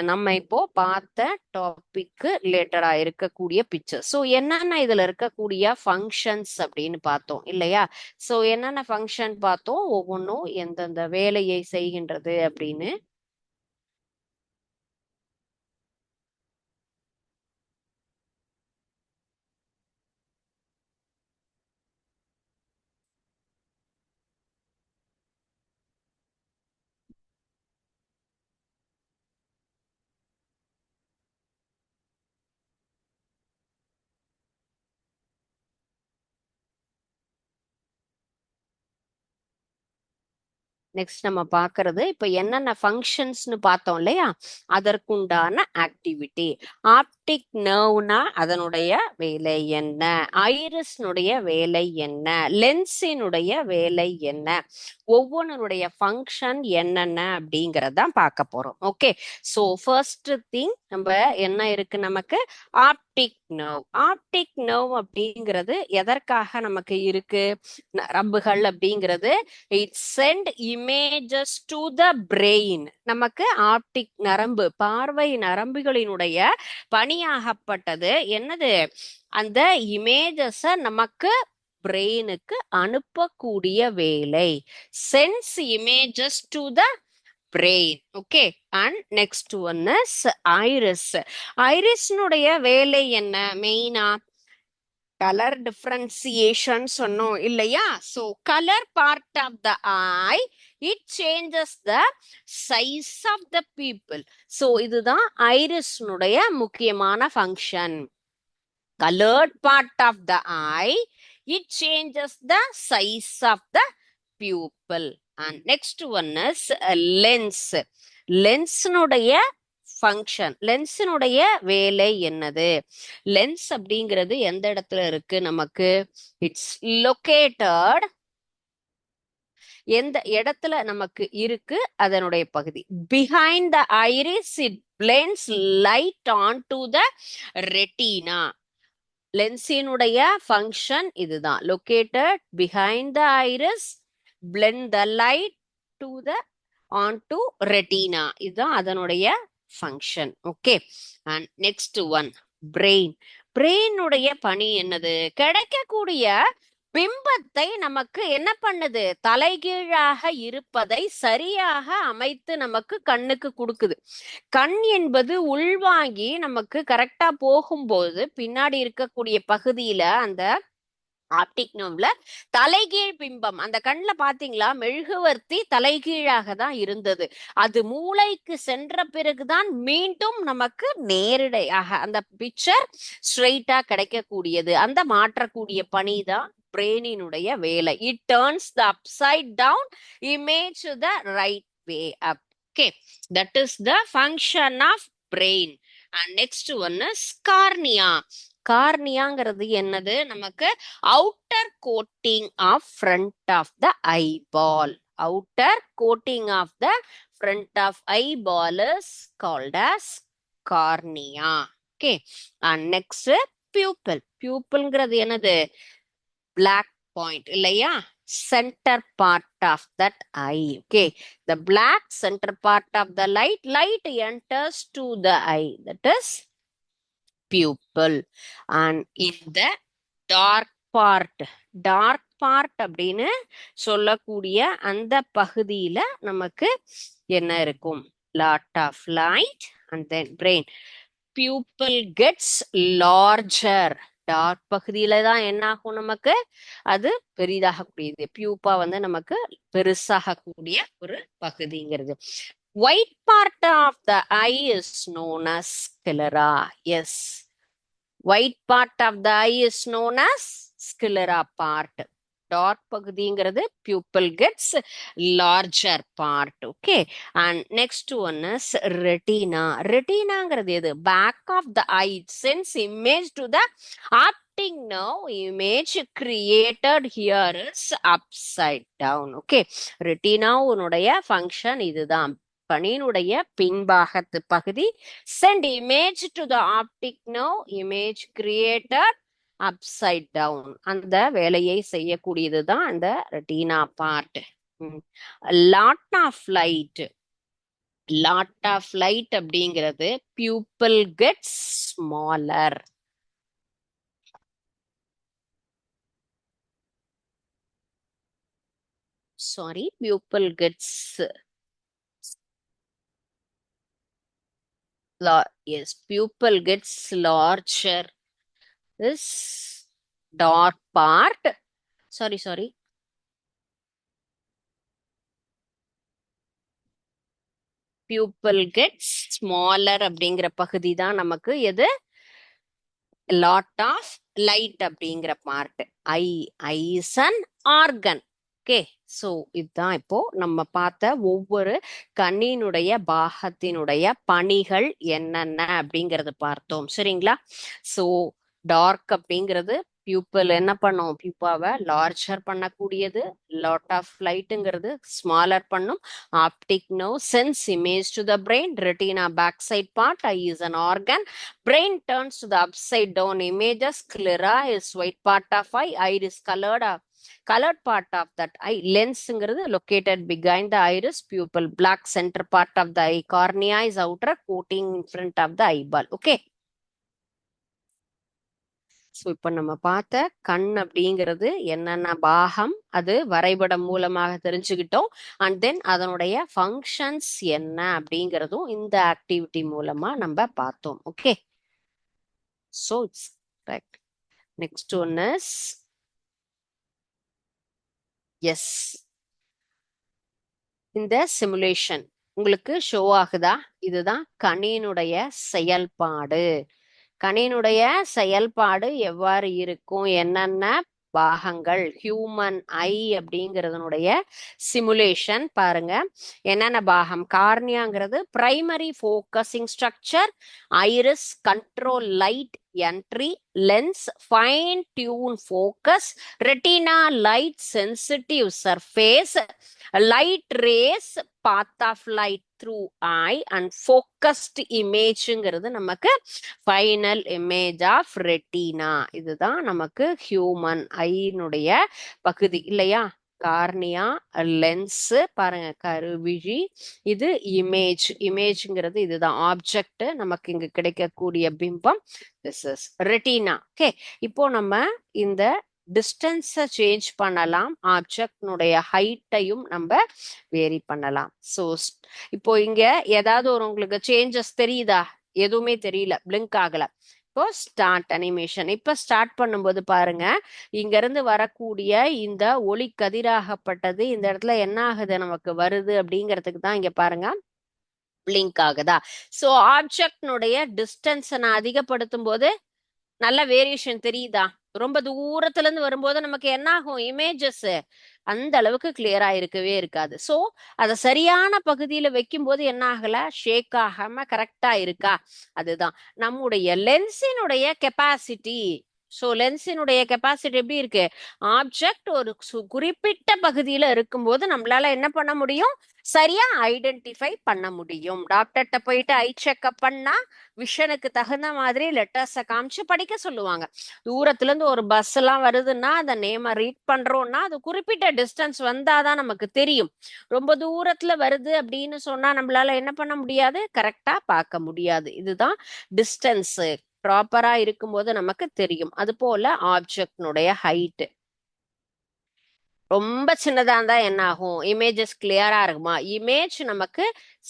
நம்ம இப்போ பார்த்த டாபிக்கு ரிலேட்டடா இருக்கக்கூடிய பிக்சர். ஸோ என்னென்ன இதுல இருக்கக்கூடிய ஃபங்க்ஷன்ஸ் அப்படின்னு பார்த்தோம் இல்லையா? ஸோ என்னென்ன ஃபங்க்ஷன் பார்த்தோம், ஒவ்வொன்றும் எந்தெந்த வேலையை செய்கின்றது அப்படின்னு. நெக்ஸ்ட் நம்ம பார்க்கறது இப்ப என்னென்ன ஃபங்க்ஷன்ஸ்னு பார்த்தோம் இல்லையா, அதற்குண்டான ஆக்டிவிட்டி. ஆப்டிக் நர்வ்னா அதனுடைய வேலை என்ன, ஐரிஸ்னுடைய வேலை என்ன, லென்ஸினுடைய வேலை என்ன, ஒவ்வொன்றுடைய ஃபங்க்ஷன் என்னென்ன அப்படிங்கறதான் பார்க்க போறோம். ஓகே, ஸோ ஃபர்ஸ்ட் திங் நம்ம என்ன இருக்கு, நமக்கு ஆப்டிக் நர்வ். ஆப்டிக் நர்வ் அப்படிங்கிறது எதற்காக நமக்கு இருக்கு, நரம்புகள் அப்படிங்கிறது it sent images to the brain. நமக்கு ஆப்டிக் நரம்பு, பார்வை நரம்புகளினுடைய பணியாகப்பட்டது என்னது, அந்த இமேஜஸ நமக்கு பிரெயினுக்கு அனுப்பக்கூடிய வேலை. Sense images to the brain. Okay, and next one is iris. ஐரிஸ்னுடைய வேலை என்ன, மெயினா கலர் டிஃபரன்சியேஷன் சொன்னோம் இல்லையா? So colour part of the eye, it changes the size of the pupil. ஸோ இதுதான் ஐரிஸ்னுடைய முக்கியமான function. colored part of the eye, it changes the size of the pupil. And next one is lens. லென்ஸினுடைய ஃபங்க்ஷன், லென்ஸினுடைய வேலை என்னது, லென்ஸ் அப்படிங்கிறது எந்த இடத்துல இருக்கு நமக்கு, இட்ஸ் லொகேட்டட், எந்த இடத்துல நமக்கு இருக்கு அதனுடைய பகுதி, behind the iris, it blends light on to the retina. லென்ஸினுடைய ஃபங்க்ஷன் இதுதான், located behind the iris, blend the light to the onto retina. இதுதான் அதனுடைய function. Okay, and next one brain. பிரெயினுடைய பணி என்னது, கிடைக்கக்கூடிய பிம்பத்தை நமக்கு என்ன பண்ணுது, தலைகீழாக இருப்பதை சரியாக அமைத்து நமக்கு கண்ணுக்கு கொடுக்குது. கண் என்பது உள்வாங்கி நமக்கு கரெக்டா போகும்போது பின்னாடி இருக்கக்கூடிய பகுதியில அந்த ஆப்டிக் நர்வ்ல தலைகீழ் பிம்பம், அந்த கண்ணுல பாத்தீங்களா மெழுகுவர்த்தி தலைகீழாக தான் இருந்தது. அது மூளைக்கு சென்ற பிறகுதான் மீண்டும் நமக்கு நேரடியாக அந்த பிக்சர் ஸ்ட்ரெயிட்டா கிடைக்கக்கூடியது. அந்த மாற்றக்கூடிய பணி தான் பிரெயினினுடைய வேலை. It turns the upside down image the right way up. Okay, that is the function of brain. And next one is cornea. கார்னியாங்கிறது என்னது? நமக்கு outer coating of front of the eyeball. Outer coating of the front of eyeball is called as cornea. Okay, and next pupil. பியூப்பிள்ங்கிறது என்னது? black point இல்லையா? center part of that eye. Okay, the black center part of the light enters to the eye, that is pupil. And in the dark part அப்படின்னு சொல்லக்கூடிய அந்த பகுதியில நமக்கு என்ன இருக்கும்? lot of light and then brain. pupil gets larger. Dark பகுதியில தான் என்ன ஆகும்? நமக்கு அது பெரிதாக கூடியது. பியூப்பா வந்து நமக்கு பெருசாக கூடிய ஒரு பகுதிங்கிறது. White part of the eye is known as sclera. Yes, white part of the eye is known as sclera part. Dark பகுதிங்கிறது pupil gets larger part. Okay, and next one is retina. retinaங்கிறது எது? back of the eye. It sends image to the optic nerve. image created here is upside down. Okay, retina உன்னுடைய ஃபங்க்ஷன் இதுதான். கண்ணினுடைய பின்பாகத்து பகுதி send image to the optic nerve. image created upside down. அந்த வேலையை செய்யக்கூடியதுதான் அந்த retina part. lot of light. lot of light அப்படிங்கிறது pupil gets smaller. sorry, pupil gets yes, pupil gets larger. This dark part, sorry, pupil gets smaller அப்படிங்கிற பகுதி தான் நமக்கு எது? lot of light அப்படிங்கிற part. I is an organ. Okay, so இதுதான் இப்போ நம்ம பார்த்த ஒவ்வொரு கண்ணினுடைய பாகத்தினுடைய பணிகள் என்னென்ன அப்படிங்கறது பார்த்தோம். சரிங்களா? ஸோ டார்க் அப்படிங்கிறது பியூப்பிள் என்ன பண்ணும்? பியூப்பாவை லார்ஜர் பண்ணக்கூடியது. லாட் ஆஃப் லைட்டுங்கிறது ஸ்மாலர் பண்ணும். Optic nerve sense image to the brain. Retina back side part. Eye is an organ. brain turns to the upside down images. sclera is white part of eye. iris colored part of that eye. lensங்கிறது located behind the iris. pupil black center part of the eye. cornea is outer coating in front of the eyeball. okay, so இப்போ நம்ம பார்த்த கண் அப்படிங்கிறது என்னென்ன பாகம் அது வரைபடம் மூலமாக தெரிஞ்சுக்கிட்டோம். அண்ட் தென் அதனுடைய ஃபங்க்ஷன்ஸ் என்ன அப்படிங்கிறதும் இந்த ஆக்டிவிட்டி மூலமா நம்ம பார்த்தோம். Okay, so it's correct. Next one is yes, இந்த சிமுலேஷன் உங்களுக்கு ஷோ ஆகுதா? இதுதான் கண்ணினுடைய செயல்பாடு. கண்ணினுடைய செயல்பாடு எவ்வாறு இருக்கும்? என்னென்ன பாகங்கள்? ஹியூமன் ஐ அப்படிங்கிறதுனுடைய சிமுலேஷன் பாருங்க. என்னென்ன பாகம்? கார்னியாங்கிறது primary focusing structure. Iris control light entry. lens fine tune focus. retina light sensitive surface. light rays path of light through eye. and focused imageங்கிறது நமக்கு final image of retina. இதுதான் நமக்கு ஹியூமன் ஐனுடைய பகுதி இல்லையா? கார்னியா, லென்ஸ் பாருங்க, கருவிழி, இது இமேஜ்ங்கிறது இதுதான் ஆப்ஜெக்ட், நமக்கு இங்க கிடைக்கக்கூடிய பிம்பம். This is retina. ஓகே, இப்போ நம்ம இந்த டிஸ்டன்ஸை சேஞ்ச் பண்ணலாம். ஆப்ஜெக்ட்னுடைய ஹைட்டையும் நம்ம வேரி பண்ணலாம். ஸோ இப்போ இங்க ஏதாவது ஒரு உங்களுக்கு சேஞ்சஸ் தெரியுதா? எதுவுமே தெரியல, பிளிங்க் ஆகல. இப்போ ஸ்டார்ட் அனிமேஷன். இப்ப ஸ்டார்ட் பண்ணும்போது பாருங்க, இங்க இருந்து வரக்கூடிய இந்த ஒளி கதிராகப்பட்டது இந்த இடத்துல என்ன ஆகுது, நமக்கு வருது அப்படிங்கிறதுக்கு தான் இங்க பாருங்க பிளிங்க் ஆகுதா. ஸோ ஆப்ஜெக்ட்னுடைய டிஸ்டன்ஸை நான் அதிகப்படுத்தும் போது நல்ல வேரியேஷன் தெரியுதா? ரொம்ப தூரத்துல இருந்து வரும்போது நமக்கு என்ன ஆகும், இமேஜஸ் அந்த அளவுக்கு கிளியரா இருக்கவே இருக்காது. சோ அத சரியான பகுதியில வைக்கும்போது என்ன ஆகல, ஷேக் ஆகாம கரெக்டா இருக்கா. அதுதான் நம்முடைய லென்ஸினுடைய கெப்பாசிட்டி. சோ லென்ஸினுடைய கெப்பாசிட்டி எப்படி இருக்கு, ஆப்ஜெக்ட் ஒரு குறிப்பிட்ட பகுதியில இருக்கும்போது நம்மளால என்ன பண்ண முடியும், சரியா ஐடென்டிஃபை பண்ண முடியும். டாக்டர்கிட்ட போயிட்டு ஐ செக்அப் பண்ணா விஷனுக்கு தகுந்த மாதிரி லெட்டர்ஸை காமிச்சு படிக்க சொல்லுவாங்க. தூரத்துல இருந்து ஒரு பஸ் எல்லாம் வருதுன்னா அந்த நேம ரீட் பண்றோம்னா அது குறிப்பிட்ட டிஸ்டன்ஸ் வந்தாதான் நமக்கு தெரியும். ரொம்ப தூரத்துல வருது அப்படின்னு சொன்னா நம்மளால என்ன பண்ண முடியாது, கரெக்டா பார்க்க முடியாது. இதுதான் டிஸ்டன்ஸ் ப்ராப்பரா இருக்கும்போது நமக்கு தெரியும். அது போல ஆப்ஜெக்ட்னுடைய ஹைட் ரொம்ப சின்னதா இருந்தா என்ன ஆகும், இமேஜஸ் கிளியரா இருக்குமா, இமேஜ் நமக்கு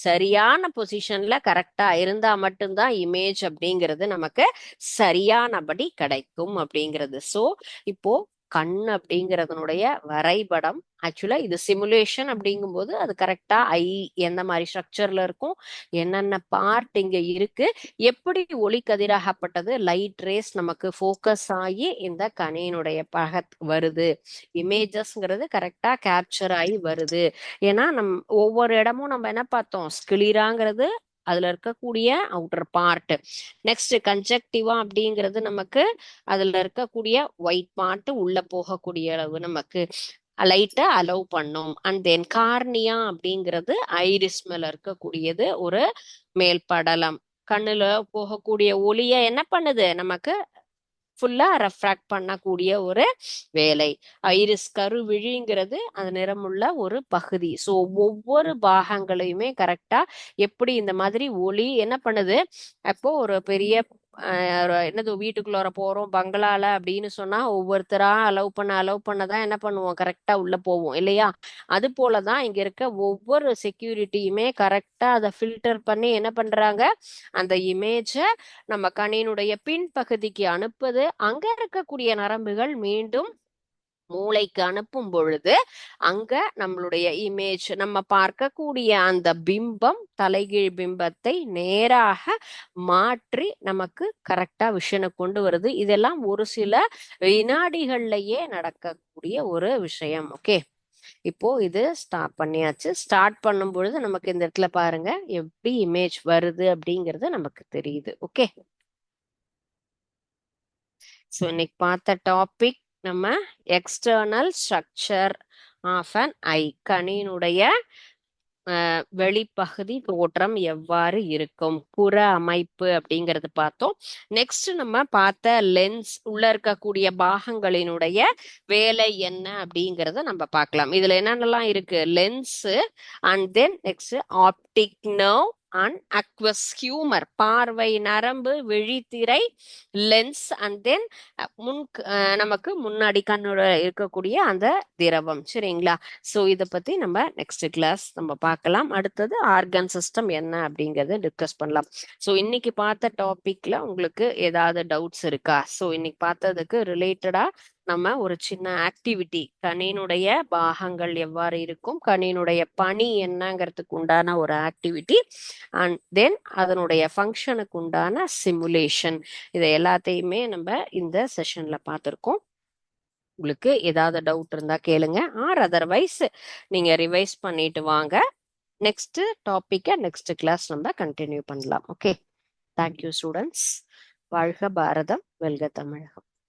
சரியான பொசிஷன்ல கரெக்டா இருந்தா மட்டும்தான் இமேஜ் அப்படிங்கிறது நமக்கு சரியானபடி கிடைக்கும் அப்படிங்கிறது. சோ இப்போ கண் அப்படிங்கறதனுடைய வரைபடம், ஆக்சுவலா இது சிமுலேஷன் அப்படிங்கும்போது அது கரெக்டா ஐ எந்த மாதிரி ஸ்ட்ரக்சர்ல இருக்கும், என்னென்ன பார்ட் இங்க இருக்கு, எப்படி ஒளி கதிராகப்பட்டது லைட் ரேஸ் நமக்கு ஃபோக்கஸ் ஆகி இந்த கணினுடைய பகத் வருது, இமேஜஸ்ங்கிறது கரெக்டா கேப்சர் ஆகி வருது. ஏன்னா ஒவ்வொரு இடமும் நம்ம என்ன பார்த்தோம், ஸ்கிலீராங்கிறது அதுல இருக்கக்கூடிய அவுட்டர் பார்ட். நெக்ஸ்ட் கன்ஜெக்டிவா அப்படிங்கிறது நமக்கு அதுல இருக்கக்கூடிய ஒயிட் பார்ட் உள்ள போகக்கூடிய அளவு நமக்கு லைட்டை அலோவ் பண்ணும். அண்ட் தென் கார்னியா அப்படிங்கிறது ஐரிஸ் மேல இருக்கக்கூடியது ஒரு மேல் படலம். கண்ணுல போகக்கூடிய ஒளிய என்ன பண்ணுது, நமக்கு ஃபுல்லா ரெஃப்ராக்ட் பண்ணக்கூடிய ஒரு வேலை. ஐரிஸ் கருவிழிங்கிறது அது நிறமுள்ள ஒரு பகுதி. ஸோ ஒவ்வொரு பாகங்களையுமே கரெக்டா எப்படி இந்த மாதிரி ஒளி என்ன பண்ணுது, அப்போ ஒரு பெரிய என்னது வீட்டுக்குள்ளார போறோம் பங்களால அப்படின்னு சொன்னா ஒவ்வொருத்தரா அலோவ் பண்ணதான் என்ன பண்ணுவோம், கரெக்டா உள்ள போவோம் இல்லையா. அது போலதான் இங்க இருக்க ஒவ்வொரு செக்யூரிட்டியுமே கரெக்டா அதை ஃபில்டர் பண்ணி என்ன பண்றாங்க, அந்த இமேஜ நம்ம கணினுடைய பின்பகுதிக்கு அனுப்புது. அங்க இருக்கக்கூடிய நரம்புகள் மீண்டும் மூளைக்கு அனுப்பும் பொழுது அங்க நம்மளுடைய இமேஜ் நம்ம பார்க்கக்கூடிய அந்த பிம்பம் தலைகீழ் பிம்பத்தை நேராக மாற்றி நமக்கு கரெக்டா விஷனை கொண்டு வருது. இதெல்லாம் ஒரு சில வினாடிகள்லயே நடக்கக்கூடிய ஒரு விஷயம். ஓகே, இப்போ இது ஸ்டார்ட் பண்ணியாச்சு. ஸ்டார்ட் பண்ணும் பொழுது நமக்கு இந்த இடத்துல பாருங்க எப்படி இமேஜ் வருது அப்படிங்கிறது நமக்கு தெரியுது. ஓகே, ஸோ இன்னைக்கு பார்த்த டாபிக் நம்ம external structure of an eye, கண்ணினுடைய வெளிப்பகுதி தோற்றம் எவ்வாறு இருக்கும், புற அமைப்பு அப்படிங்கறது பார்த்தோம். நெக்ஸ்ட் நம்ம பார்த்த லென்ஸ் உள்ள இருக்கக்கூடிய பாகங்களினுடைய வேலை என்ன அப்படிங்கறத நம்ம பார்க்கலாம். இதுல என்னென்னலாம் இருக்கு, lens and then next optic nerve and aqueous humour, பார்வை நரம்பு, விழித்திரை, லென்ஸ் அண்ட் தென் நமக்கு முன்னாடி கண்ணோட இருக்கக்கூடிய அந்த திரவம். சரிங்களா. ஸோ இதை பத்தி நம்ம நெக்ஸ்ட் கிளாஸ் நம்ம பார்க்கலாம். அடுத்தது ஆர்கன் சிஸ்டம் என்ன அப்படிங்கறத டிஸ்கஸ் பண்ணலாம். ஸோ இன்னைக்கு பார்த்த டாபிக்ல உங்களுக்கு ஏதாவது டவுட்ஸ் இருக்கா? ஸோ இன்னைக்கு பார்த்ததுக்கு ரிலேட்டடா நம்ம ஒரு சின்ன ஆக்டிவிட்டி, கணினுடைய பாகங்கள் எவ்வாறு இருக்கும், கணினுடைய பணி என்னங்கிறதுக்கு உண்டான ஒரு ஆக்டிவிட்டி, அண்ட் தென் அதனுடைய ஃபங்க்ஷனுக்கு உண்டான சிமுலேஷன், இதை எல்லாத்தையுமே நம்ம இந்த செஷன்ல பார்த்துருக்கோம். உங்களுக்கு ஏதாவது டவுட் இருந்தா கேளுங்க, ஆர் அதர்வைஸ் நீங்க ரிவைஸ் பண்ணிட்டு வாங்க. நெக்ஸ்ட் டாபிக்கை நெக்ஸ்ட் கிளாஸ் நம்ம கண்டினியூ பண்ணலாம். Okay, thank you students. வாழ்க பாரதம், வெல்க தமிழகம்.